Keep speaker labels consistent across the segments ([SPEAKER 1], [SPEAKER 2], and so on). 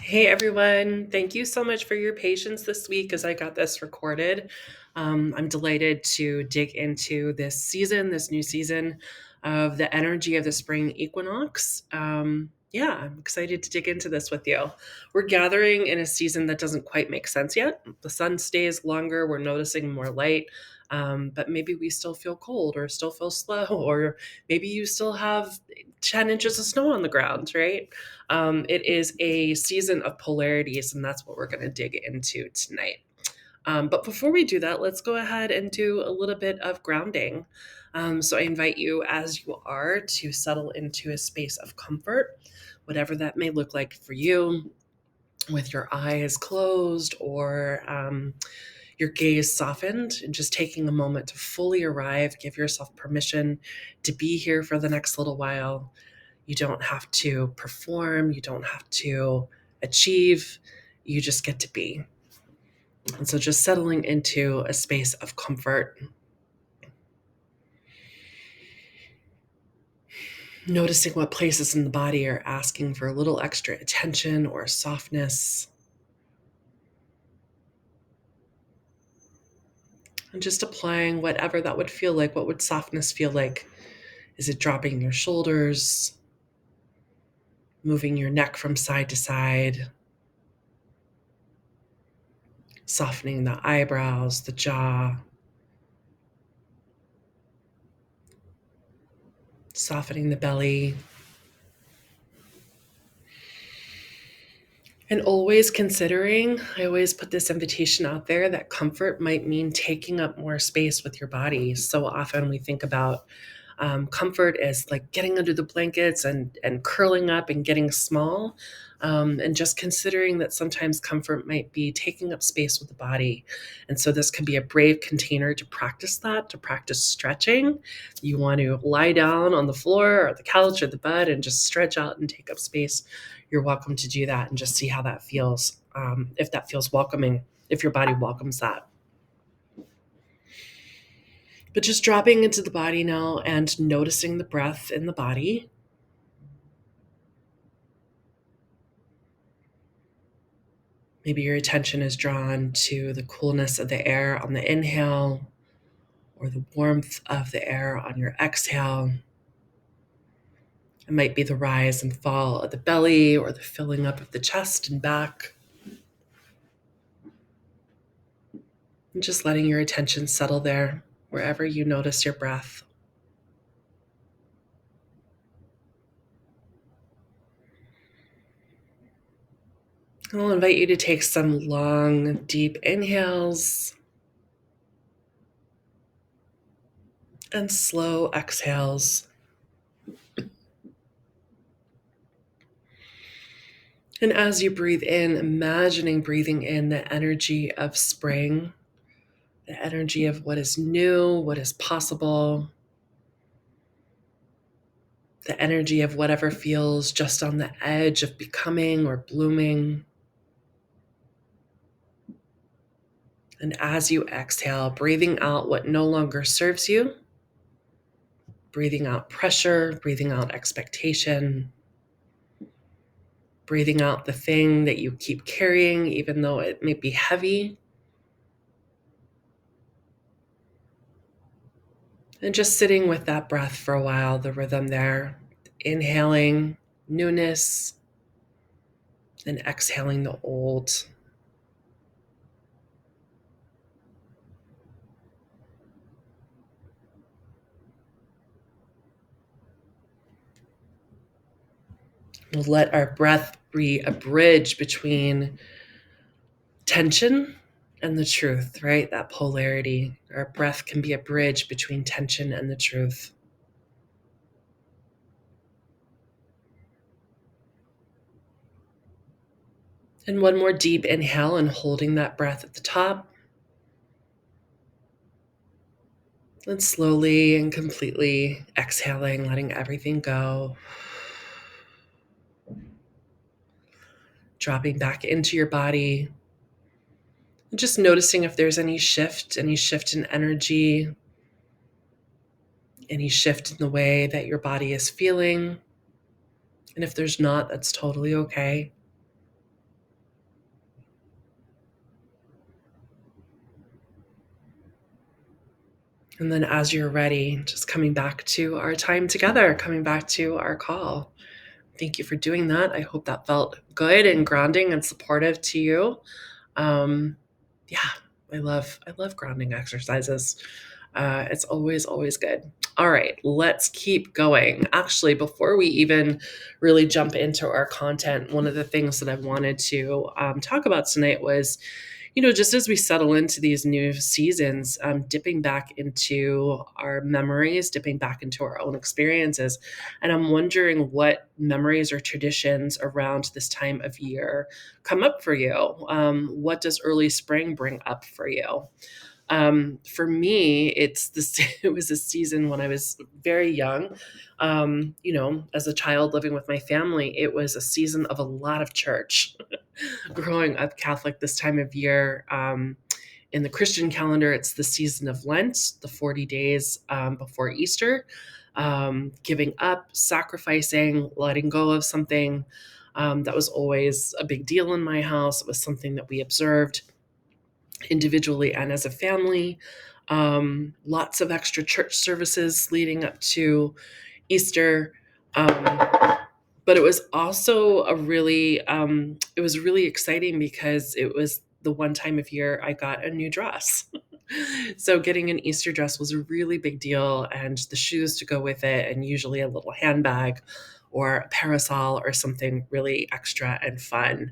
[SPEAKER 1] Hey everyone, thank you so much for your patience this week as I got this recorded. I'm delighted to dig into this season, this new season of the energy of the spring equinox. Yeah, I'm excited to dig into this with you. We're gathering in a season that doesn't quite make sense yet. The sun stays longer, we're noticing more light, but maybe we still feel cold or still feel slow, or maybe you still have 10 inches of snow on the ground, right? It is a season of polarities, and that's what we're going to dig into tonight. But before we do that, let's go ahead and do a little bit of grounding. So I invite you, as you are, to settle into a space of comfort, whatever that may look like for you, with your eyes closed or your gaze softened, and just taking a moment to fully arrive. Give yourself permission to be here for the next little while. You don't have to perform, you don't have to achieve, you just get to be. And so just settling into a space of comfort, noticing what places in the body are asking for a little extra attention or softness, and just applying whatever that would feel like. What would softness feel like? Is it dropping your shoulders, moving your neck from side to side, softening the eyebrows, the jaw, softening the belly? And always considering, I always put this invitation out there that comfort might mean taking up more space with your body. So often we think about comfort as like getting under the blankets and curling up and getting small. And just considering that sometimes comfort might be taking up space with the body. And so this can be a brave container to practice that, to practice stretching. You want to lie down on the floor or the couch or the bed and just stretch out and take up space. You're welcome to do that and just see how that feels. If that feels welcoming, if your body welcomes that. But just dropping into the body now and noticing the breath in the body. Maybe your attention is drawn to the coolness of the air on the inhale or the warmth of the air on your exhale. It might be the rise and fall of the belly or the filling up of the chest and back. And just letting your attention settle there wherever you notice your breath. I'll invite you to take some long, deep inhales and slow exhales. And as you breathe in, imagining breathing in the energy of spring, the energy of what is new, what is possible, the energy of whatever feels just on the edge of becoming or blooming. And as you exhale, breathing out what no longer serves you, breathing out pressure, breathing out expectation, breathing out the thing that you keep carrying, even though it may be heavy. And just sitting with that breath for a while, the rhythm there, inhaling newness and exhaling the old. We'll let our breath be a bridge between tension and the truth, right? That polarity. Our breath can be a bridge between tension and the truth. And one more deep inhale and holding that breath at the top. And slowly and completely exhaling, letting everything go. Dropping back into your body. And just noticing if there's any shift in energy, any shift in the way that your body is feeling. And if there's not, that's totally okay. And then as you're ready, just coming back to our time together, coming back to our call. Thank you for doing that. I hope that felt good and grounding and supportive to you. Um, yeah, I love grounding exercises. It's always good. All right, let's keep going. Actually, before we even really jump into our content, one of the things that I wanted to talk about tonight was, just as we settle into these new seasons, dipping back into our memories, dipping back into our own experiences. And I'm wondering what memories or traditions around this time of year come up for you. What does early spring bring up for you? For me, it's this. It was a season when I was very young. As a child living with my family, it was a season of a lot of church. Growing up Catholic this time of year, in the Christian calendar, it's the season of Lent, the 40 days before Easter, giving up, sacrificing, letting go of something. That was always a big deal in my house. It was something that we observed individually and as a family. Lots of extra church services leading up to Easter. But it was also it was really exciting because it was the one time of year I got a new dress. So getting an Easter dress was a really big deal, and the shoes to go with it, and usually a little handbag or a parasol or something really extra and fun.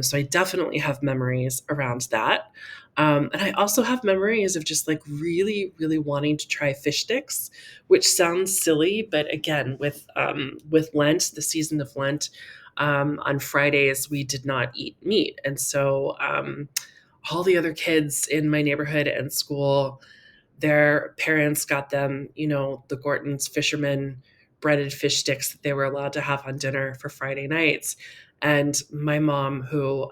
[SPEAKER 1] So I definitely have memories around that. And I also have memories of just like really, really wanting to try fish sticks, which sounds silly, but again, with Lent, the season of Lent, on Fridays we did not eat meat, and so all the other kids in my neighborhood and school, their parents got them, the Gorton's fisherman breaded fish sticks that they were allowed to have on dinner for Friday nights. And my mom, who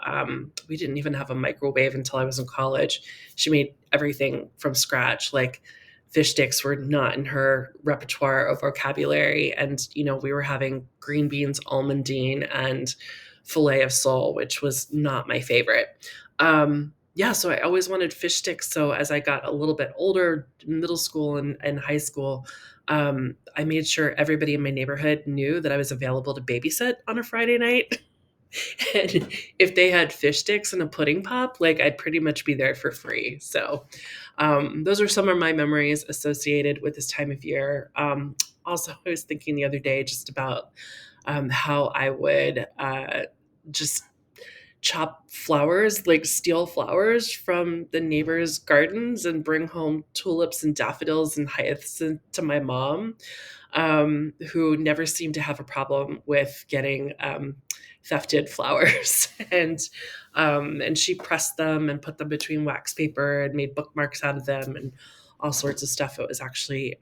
[SPEAKER 1] we didn't even have a microwave until I was in college, she made everything from scratch. Like fish sticks were not in her repertoire of vocabulary. And, we were having green beans, almondine, and filet of sole, which was not my favorite. Yeah, so I always wanted fish sticks. So as I got a little bit older, middle school and high school, I made sure everybody in my neighborhood knew that I was available to babysit on a Friday night. And if they had fish sticks and a pudding pop, like I'd pretty much be there for free. So those are some of my memories associated with this time of year. Also, I was thinking the other day just about how I would just chop flowers, like steal flowers from the neighbors' gardens and bring home tulips and daffodils and hyacinths to my mom, who never seemed to have a problem with getting thefted flowers. And she pressed them and put them between wax paper and made bookmarks out of them and all sorts of stuff. It was actually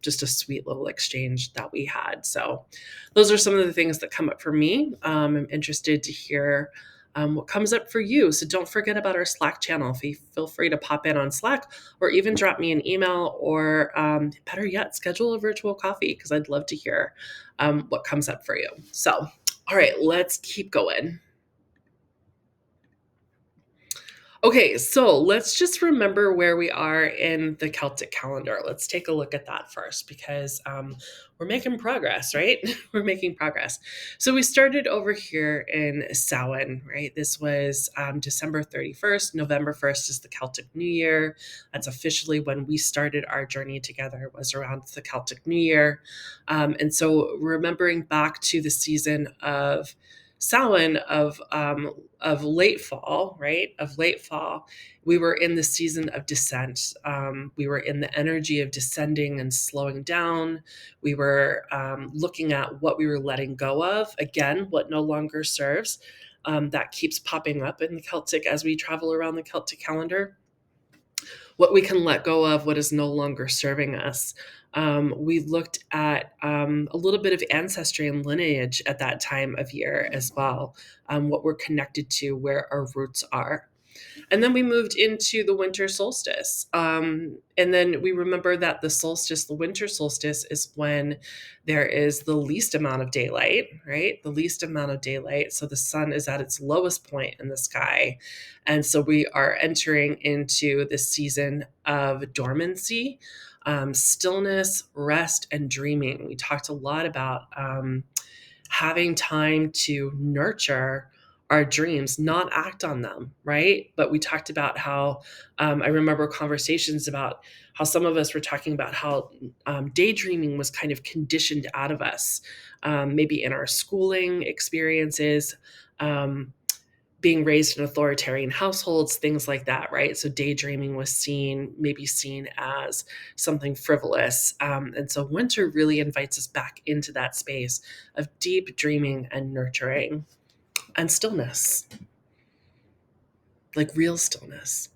[SPEAKER 1] just a sweet little exchange that we had. So those are some of the things that come up for me. I'm interested to hear what comes up for you. So don't forget about our Slack channel. Feel free to pop in on Slack or even drop me an email, or better yet, schedule a virtual coffee, because I'd love to hear what comes up for you. So, all right, let's keep going. Okay, so let's just remember where we are in the Celtic calendar. Let's take a look at that first, because we're making progress, right? We're making progress. So we started over here in Samhain, right? This was December 31st. November 1st is the Celtic New Year. That's officially when we started our journey together, was around the Celtic New Year. And so remembering back to the season of Samhain, of late fall, right? Of late fall, we were in the season of descent. We were in the energy of descending and slowing down. We were looking at what we were letting go of. Again, what no longer serves. That keeps popping up in the Celtic as we travel around the Celtic calendar. What we can let go of, what is no longer serving us. We looked at a little bit of ancestry and lineage at that time of year as well, what we're connected to, where our roots are. And then we moved into the winter solstice. And then we remember that the solstice, the winter solstice, is when there is the least amount of daylight, right? The least amount of daylight. So the sun is at its lowest point in the sky. And so we are entering into the season of dormancy, stillness, rest, and dreaming. We talked a lot about having time to nurture our dreams, not act on them, right? But we talked about how I remember conversations about how some of us were talking about how daydreaming was kind of conditioned out of us, maybe in our schooling experiences. Being raised in authoritarian households, things like that, right? So daydreaming was maybe seen as something frivolous. And so winter really invites us back into that space of deep dreaming and nurturing and stillness, like real stillness.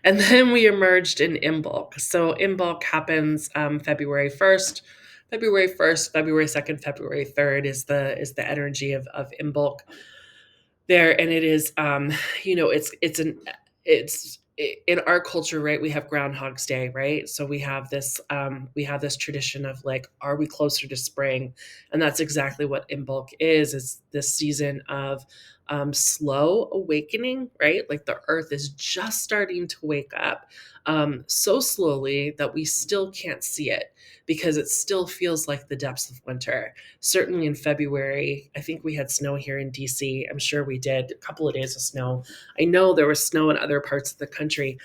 [SPEAKER 1] And then we emerged in Imbolc. So Imbolc happens February 1st. February 1st, February 2nd, February 3rd is the energy of Imbolc there. And it is it's in our culture, right? We have Groundhog's Day, right? So we have this tradition of like, are we closer to spring? And that's exactly what Imbolc is this season of slow awakening, right? Like the earth is just starting to wake up, so slowly that we still can't see it because it still feels like the depths of winter. Certainly in February, I think we had snow here in DC. I'm sure we did a couple of days of snow. I know there was snow in other parts of the country,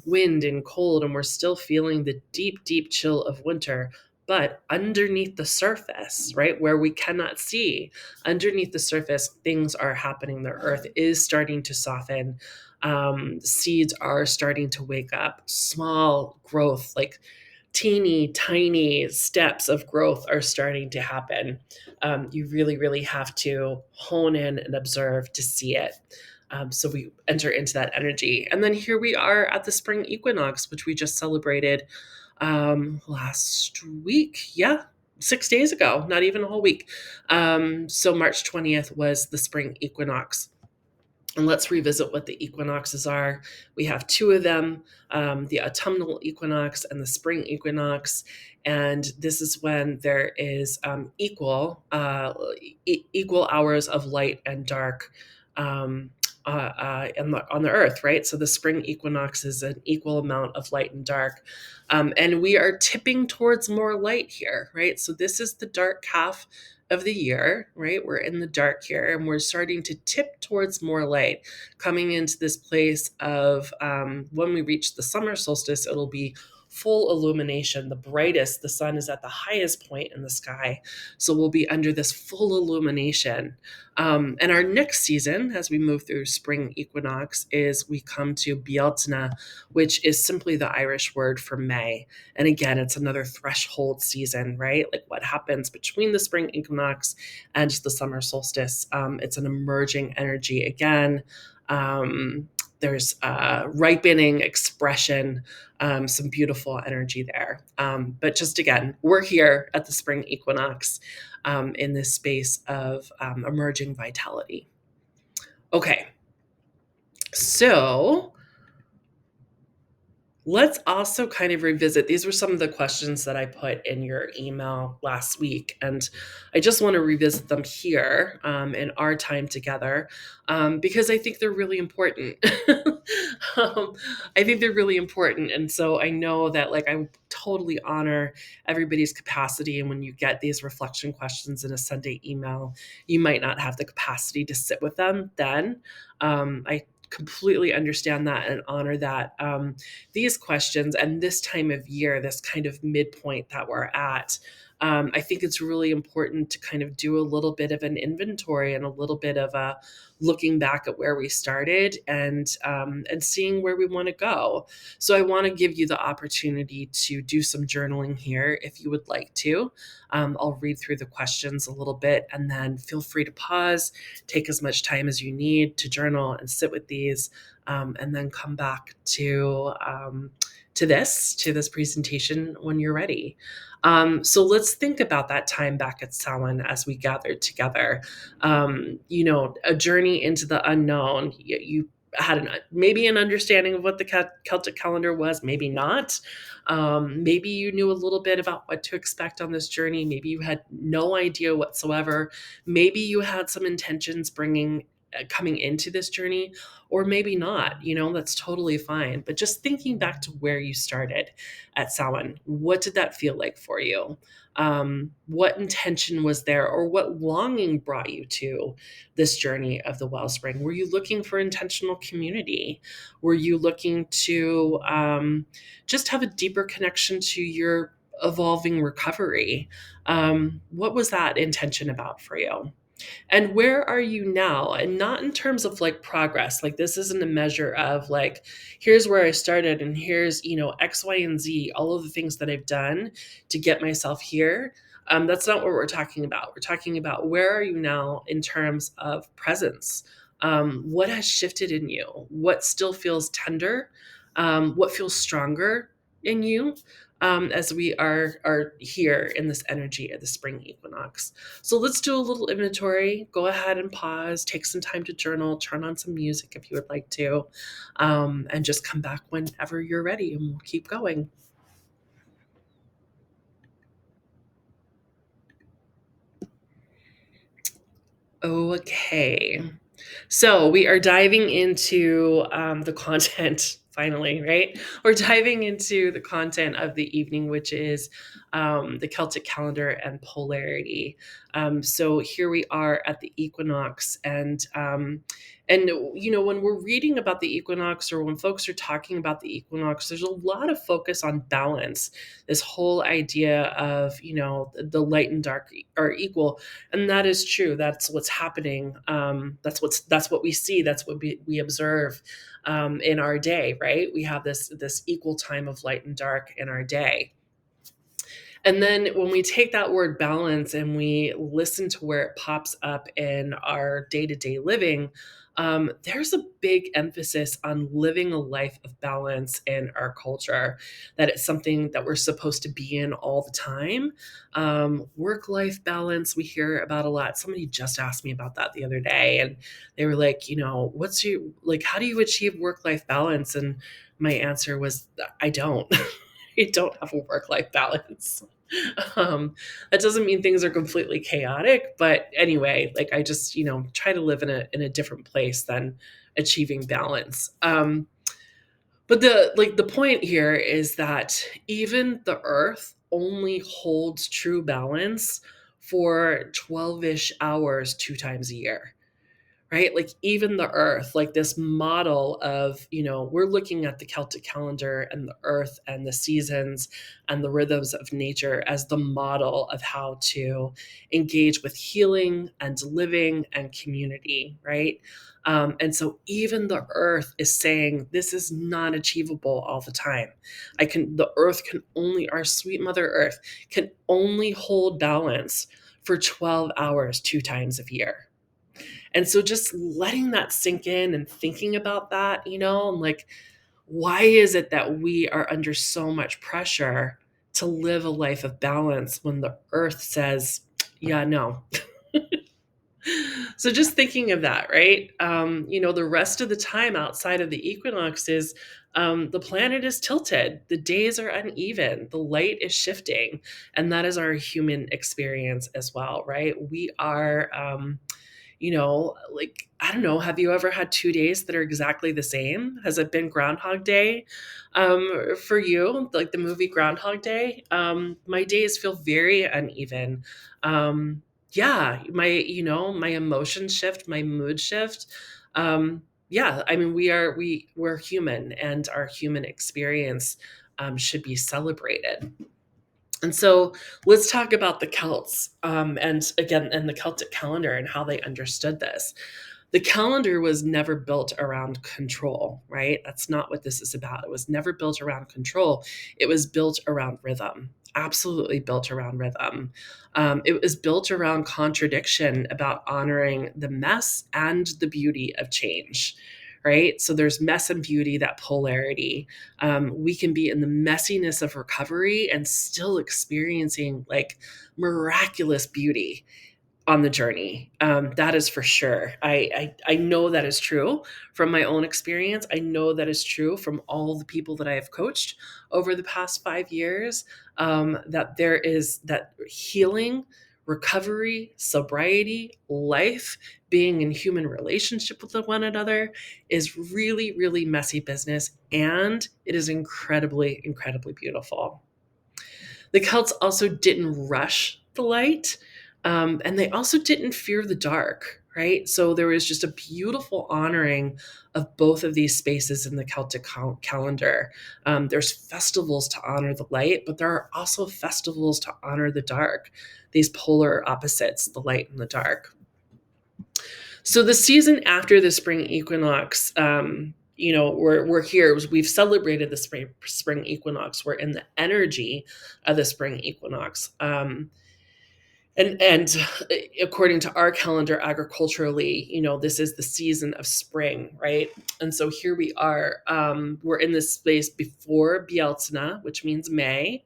[SPEAKER 1] wind and cold, and we're still feeling the deep, deep chill of winter. But underneath the surface, right, where we cannot see, underneath the surface, things are happening. The earth is starting to soften. Seeds are starting to wake up. Small growth, like teeny tiny steps of growth are starting to happen. You really, really have to hone in and observe to see it. So we enter into that energy. And then here we are at the spring equinox, which we just celebrated last week. Yeah, 6 days ago, not even a whole week. So March 20th was the spring equinox. And let's revisit what the equinoxes are. We have two of them, the autumnal equinox and the spring equinox. And this is when there is equal hours of light and dark on the earth, right? So the spring equinox is an equal amount of light and dark. And we are tipping towards more light here, right? So this is the dark half of the year, right? We're in the dark here and we're starting to tip towards more light, coming into this place of when we reach the summer solstice, it'll be full illumination, the brightest. The sun is at the highest point in the sky. So we'll be under this full illumination. And our next season, as we move through spring equinox, is we come to Bealtaine, which is simply the Irish word for May. And again, it's another threshold season, right? Like what happens between the spring equinox and the summer solstice. It's an emerging energy again. There's ripening expression, some beautiful energy there. But just again, we're here at the spring equinox in this space of emerging vitality. Okay, so let's also kind of revisit. These were some of the questions that I put in your email last week, and I just want to revisit them here in our time together because I think they're really important. I think they're really important, and so I know that like I totally honor everybody's capacity, and when you get these reflection questions in a Sunday email, you might not have the capacity to sit with them then. I completely understand that and honor that. These questions and this time of year, this kind of midpoint that we're at, I think it's really important to kind of do a little bit of an inventory and a little bit of a looking back at where we started and seeing where we want to go. So I want to give you the opportunity to do some journaling here if you would like to. I'll read through the questions a little bit and then feel free to pause, take as much time as you need to journal and sit with these, and then come back to this presentation when you're ready. So let's think about that time back at Samhain as we gathered together. A journey into the unknown. had maybe an understanding of what the Celtic calendar was, maybe not. Maybe you knew a little bit about what to expect on this journey. Maybe you had no idea whatsoever. Maybe you had some intentions coming into this journey, or maybe not. That's totally fine. But just thinking back to where you started at Samhain, what did that feel like for you? What intention was there, or what longing brought you to this journey of the Wellspring? Were you looking for intentional community? Were you looking to just have a deeper connection to your evolving recovery? What was that intention about for you? And where are you now? And not in terms of like progress. Like, this isn't a measure of like, here's where I started and here's, X, Y, and Z, all of the things that I've done to get myself here. That's not what we're talking about. We're talking about where are you now in terms of presence? What has shifted in you? What still feels tender? What feels stronger in you? As we are here in this energy of the spring equinox. So let's do a little inventory. Go ahead and pause, take some time to journal, turn on some music if you would like to, and just come back whenever you're ready and we'll keep going. Okay. So we are diving into the content finally, right? We're diving into the content of the evening, which is the Celtic calendar and polarity. So here we are at the equinox, and when we're reading about the equinox, or when folks are talking about the equinox, there's a lot of focus on balance. This whole idea of the light and dark are equal, and that is true. That's what's happening. That's what we see. That's what we observe in our day, right? We have this equal time of light and dark in our day. And then when we take that word balance and we listen to where it pops up in our day-to-day living, there's a big emphasis on living a life of balance in our culture, that it's something that we're supposed to be in all the time. Work-life balance, we hear about a lot. Somebody just asked me about that the other day, and they were like, how do you achieve work-life balance? And my answer was, I don't. I don't have a work-life balance. That doesn't mean things are completely chaotic, but anyway, like, I just, try to live in a different place than achieving balance. But the point here is that even the earth only holds true balance for 12-ish hours 2 times a year, right? Like, even the earth, like this model of, we're looking at the Celtic calendar and the earth and the seasons and the rhythms of nature as the model of how to engage with healing and living and community, right? And so even the earth is saying this is not achievable all the time. The earth can only, our sweet Mother Earth can only hold balance for 12 hours 2 times a year. And so just letting that sink in and thinking about that, and like, why is it that we are under so much pressure to live a life of balance when the earth says, yeah, no. So just thinking of that, right? The rest of the time outside of the equinox is the planet is tilted, the days are uneven, the light is shifting, and that is our human experience as well, right? We are like, I don't know, have you ever had 2 days that are exactly the same? Has it been Groundhog Day for you, like the movie Groundhog Day? My days feel very uneven. Yeah, my emotions shift, my mood shift. Yeah, I mean, we're human, and our human experience should be celebrated. And so let's talk about the Celts, and the Celtic calendar and how they understood this. The calendar was never built around control, right? That's not what this is about. It was never built around control. It was built around rhythm, absolutely built around rhythm. It was built around contradiction, about honoring the mess and the beauty of change, right? So there's mess and beauty, that polarity. We can be in the messiness of recovery and still experiencing like miraculous beauty. on the journey. That is for sure. I know that is true from my own experience. I know that is true from all the people that I have coached over the past 5 years. That there is that healing, recovery, sobriety, life, being in human relationship with one another is really, really messy business, and it is incredibly, incredibly beautiful. The Celts also didn't rush the light, and they also didn't fear the dark, right? So there was just a beautiful honoring of both of these spaces in the Celtic calendar. There's festivals to honor the light, but there are also festivals to honor the dark, these polar opposites, the light and the dark. So the season after the spring equinox, we're here. We've celebrated the spring equinox. We're in the energy of the spring equinox. And according to our calendar, agriculturally, this is the season of spring, right? And so here we are. We're in this space before Bieltsna, which means May,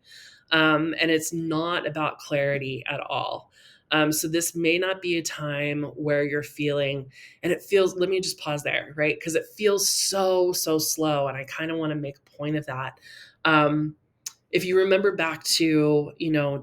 [SPEAKER 1] and it's not about clarity at all. So this may not be a time where you're feeling, and it feels. Let me just pause there, right? Because it feels so slow, and I kind of want to make a point of that. If you remember back to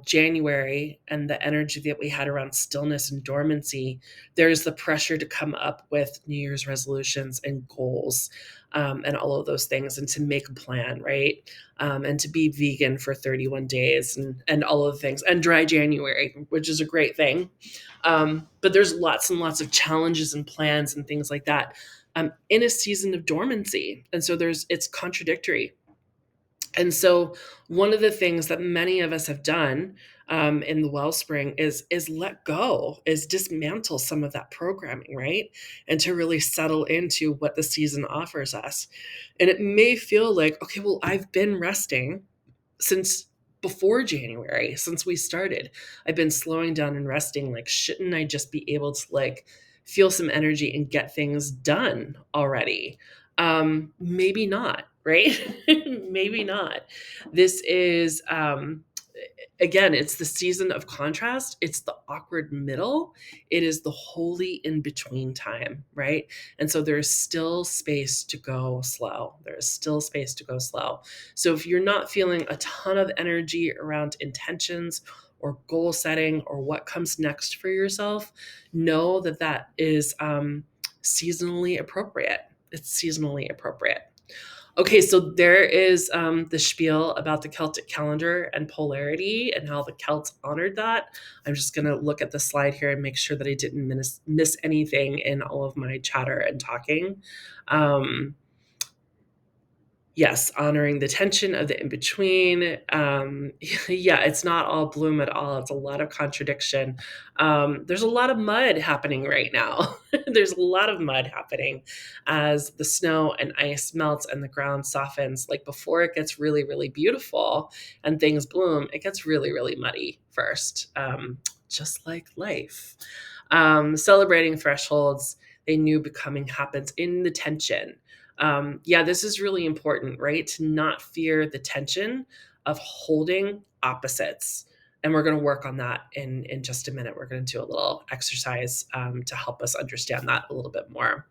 [SPEAKER 1] January and the energy that we had around stillness and dormancy, there's the pressure to come up with New Year's resolutions and goals, and all of those things, and to make a plan, right? And to be vegan for 31 days, and all of the things, and dry January, which is a great thing. But there's lots and lots of challenges and plans and things like that, in a season of dormancy, and so it's contradictory. And so one of the things that many of us have done, in the Wellspring is let go, is dismantle some of that programming, right? And to really settle into what the season offers us. And it may feel like, okay, well, I've been resting since before January, since we started. I've been slowing down and resting. Like, shouldn't I just be able to feel some energy and get things done already? Maybe not, right? Maybe not. This is, again, it's the season of contrast. It's the awkward middle. It is the holy in between time, right? And so there is still space to go slow. There is still space to go slow. So if you're not feeling a ton of energy around intentions or goal setting or what comes next for yourself, know that that is, seasonally appropriate. It's seasonally appropriate. Okay, so there is, the spiel about the Celtic calendar and polarity and how the Celts honored that. I'm just going to look at the slide here and make sure that I didn't miss anything in all of my chatter and talking. Yes, honoring the tension of the in between. Yeah, it's not all bloom at all. It's a lot of contradiction. There's a lot of mud happening right now. There's a lot of mud happening as the snow and ice melts and the ground softens. Like, before it gets really, really beautiful and things bloom, it gets really, really muddy first, just like life. Celebrating thresholds, they knew becoming happens in the tension. Yeah, this is really important, right? To not fear the tension of holding opposites. And we're going to work on that in just a minute. We're going to do a little exercise, to help us understand that a little bit more.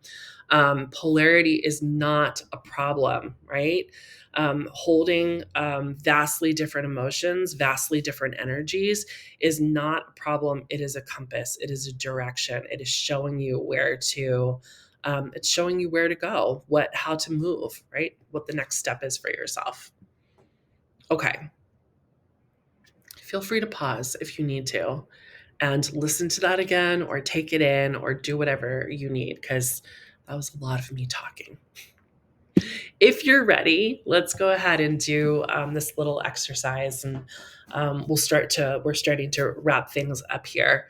[SPEAKER 1] Polarity is not a problem, right? Holding, vastly different emotions, vastly different energies is not a problem. It is a compass. It is a direction. It is showing you where to, it's showing you where to go, how to move, right? What the next step is for yourself. Okay. Feel free to pause if you need to and listen to that again, or take it in, or do whatever you need, because that was a lot of me talking. If you're ready, let's go ahead and do, this little exercise, and, we're starting to wrap things up here.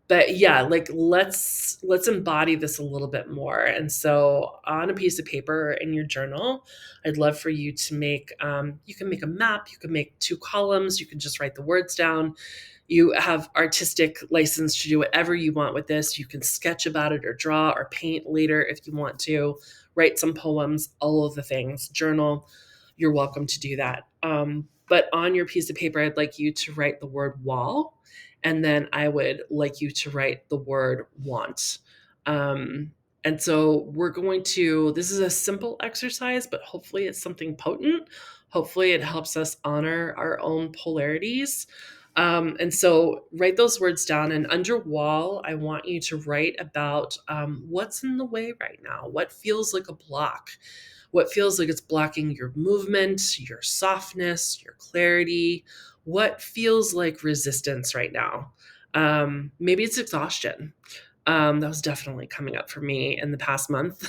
[SPEAKER 1] But yeah, let's embody this a little bit more. And so on a piece of paper in your journal, I'd love for you to make, you can make a map, you can make 2 columns, you can just write the words down. You have artistic license to do whatever you want with this. You can sketch about it or draw or paint later if you want to, write some poems, all of the things, journal. You're welcome to do that. But on your piece of paper, I'd like you to write the word wall And then I would like you to write the word want. Um, and so this is a simple exercise, but hopefully it's something potent. Hopefully it helps us honor our own polarities. And so write those words down. And under wall, I want you to write about what's in the way right now, what feels like a block, what feels like it's blocking your movement, your softness, your clarity, what feels like resistance right now. Maybe it's exhaustion. That was definitely coming up for me in the past month.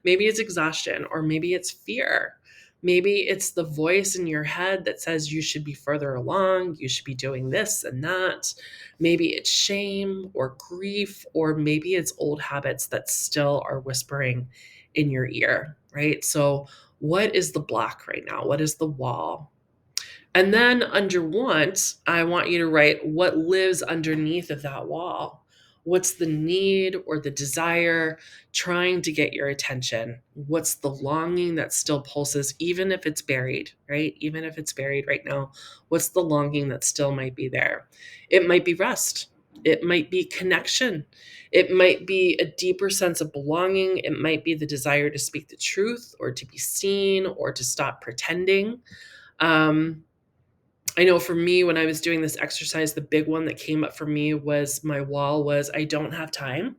[SPEAKER 1] Maybe it's exhaustion, or maybe it's fear. Maybe it's the voice in your head that says you should be further along, you should be doing this and that. Maybe it's shame or grief, or maybe it's old habits that still are whispering in your ear, right? So, what is the block right now? What is the wall? And then under want, I want you to write what lives underneath of that wall. What's the need or the desire trying to get your attention? What's the longing that still pulses, even if it's buried, right? Even if it's buried right now, what's the longing that still might be there? It might be rest. It might be connection. It might be a deeper sense of belonging. It might be the desire to speak the truth or to be seen or to stop pretending. Um, I know for me, when I was doing this exercise, the big one that came up for me was my wall was I don't have time.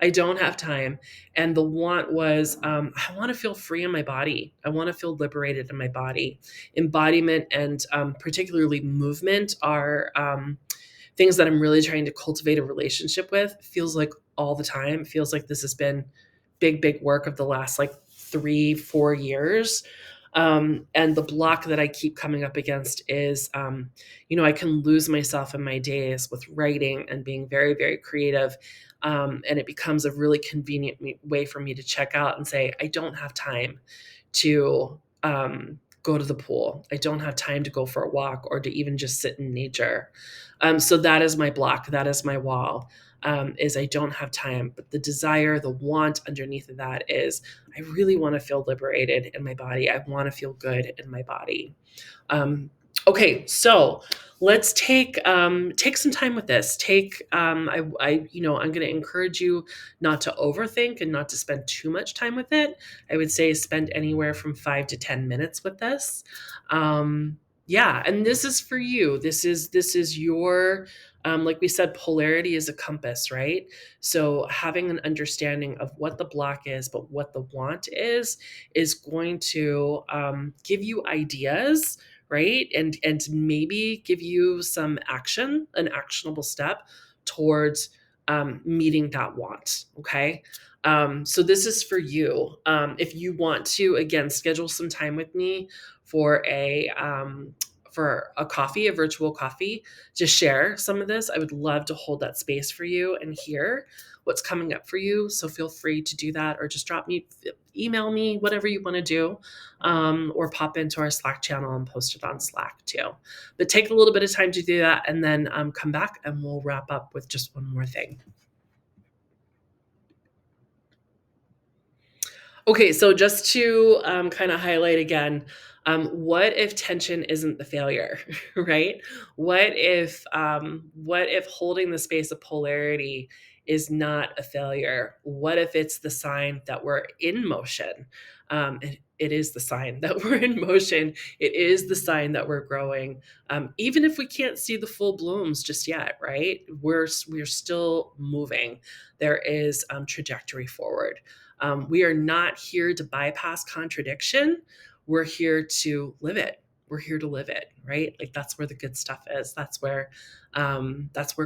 [SPEAKER 1] I don't have time. And the want was I want to feel free in my body. I want to feel liberated in my body. Embodiment and particularly movement are things that I'm really trying to cultivate a relationship with. Feels like all the time. It feels like this has been big work of the last like 3-4 years. And the block that I keep coming up against is, I can lose myself in my days with writing and being very creative. And it becomes a really convenient way for me to check out and say, I don't have time to go to the pool. I don't have time to go for a walk or to even just sit in nature. So that is my block. That is my wall. Is I don't have time. But the desire, the want underneath of that is I really want to feel liberated in my body. I want to feel good in my body. Um, okay, so let's take some time with this. I'm going to encourage you not to overthink and not to spend too much time with it. I would say spend anywhere from 5 to 10 minutes with this. Yeah, and this is for you. This is your like we said, polarity is a compass, right? So having an understanding of what the block is, but what the want is going to give you ideas, right? And maybe give you some action, an actionable step towards meeting that want. Okay. So this is for you. If you want to, again, schedule some time with me for a coffee, a virtual coffee, to share some of this. I would love to hold that space for you and hear what's coming up for you. So feel free to do that, or just email me, whatever you want to do, or pop into our Slack channel and post it on Slack too. But take a little bit of time to do that, and then come back and we'll wrap up with just one more thing. Okay, so just to kind of highlight again, what if tension isn't the failure, right? What if holding the space of polarity is not a failure? What if it's the sign that we're in motion? It is the sign that we're in motion. It is the sign that we're growing, even if we can't see the full blooms just yet, right? We're still moving. There is trajectory forward. We are not here to bypass contradiction. We're here to live it. We're here to live it, right? Like that's where the good stuff is. That's where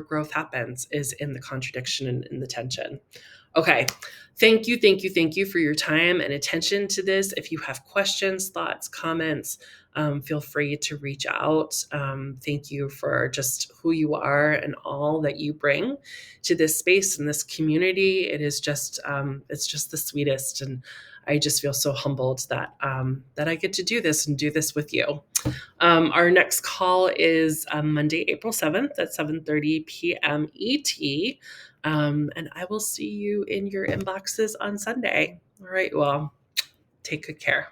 [SPEAKER 1] growth happens, is in the contradiction and in the tension. Okay. Thank you for your time and attention to this. If you have questions, thoughts, comments, feel free to reach out. Thank you for just who you are and all that you bring to this space and this community. It's just the sweetest, and I just feel so humbled that I get to do this and do this with you. Our next call is Monday, April 7th at 7:30 p.m. ET. And I will see you in your inboxes on Sunday. All right. Well, take good care.